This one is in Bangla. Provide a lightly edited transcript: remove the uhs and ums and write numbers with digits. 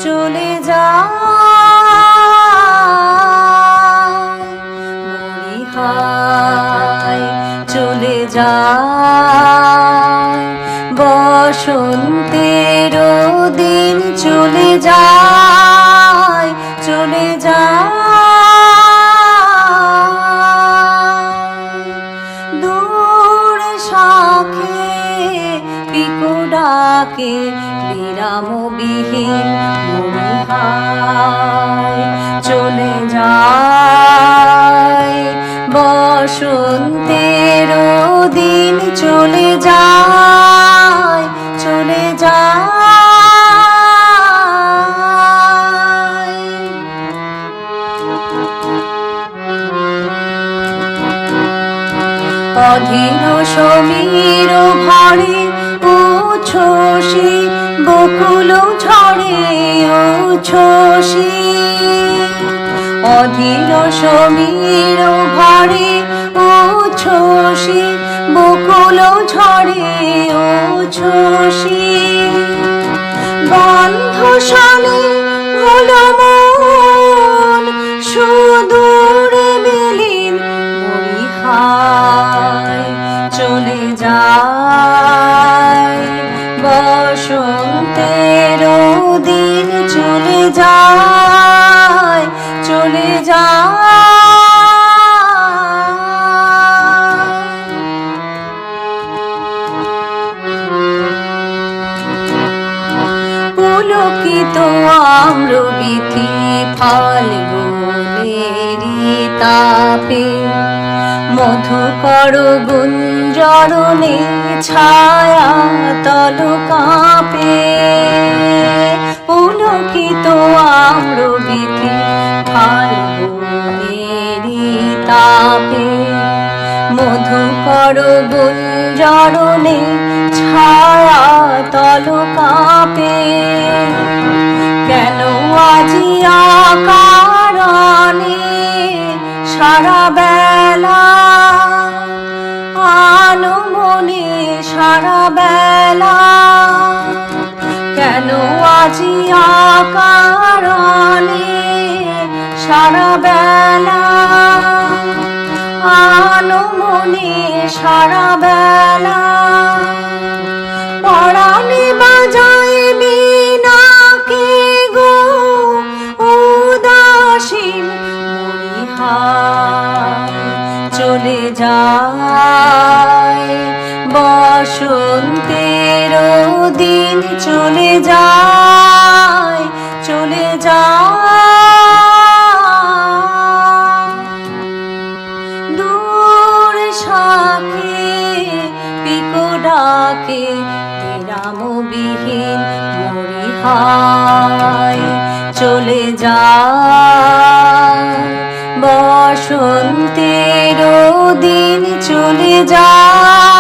চলে যায় মরিহায় চলে যায় বসন্তের দিন চলে যায় চলে যায় দূর শাখে পিকু ডাকে বিরামবিহীন মরিহায় চলে যায় বসন্তের দিন চলে যায় চলে যায় অধীর সমীর ভরে উচ্ছ্বসী বকুল ঝরে উচ্ছ্বসী অধীর সমীর ভরে উচ্ছ্বসী বকুল ঝরে উচ্ছ্বসী গন্ধ শানে হলো মন সুদূরে বিলীন মরিহায় চলে যায় বসন্তের দিন চলে যায় চলে যায় পুলকিত আম্রবীথি ফাল্গুনেরি তাপে মধুকর গুঞ্জরণে ছায়া তল কাঁপে পুলকিত আম্রবীথি ফাল্গুনেরি তাপে মধুকর গুঞ্জরণে ছায়া তল কাঁপে কেন আজি আকারণে সারা বেলা আলো মনে সারা বেলা কেন আজি আকারণে সারা বেলা আলো মনে সারা বেলা পরাণে বাজায় বীণাকে গো উদাসীন মরিহায় চলে যায় বসন্তের দিন চলে যায় চলে যায় দূর শাখে পিকু ডাকে বিরামবিহীন মরিহায় চলে যায় বসন্তের দিন চলে যায়।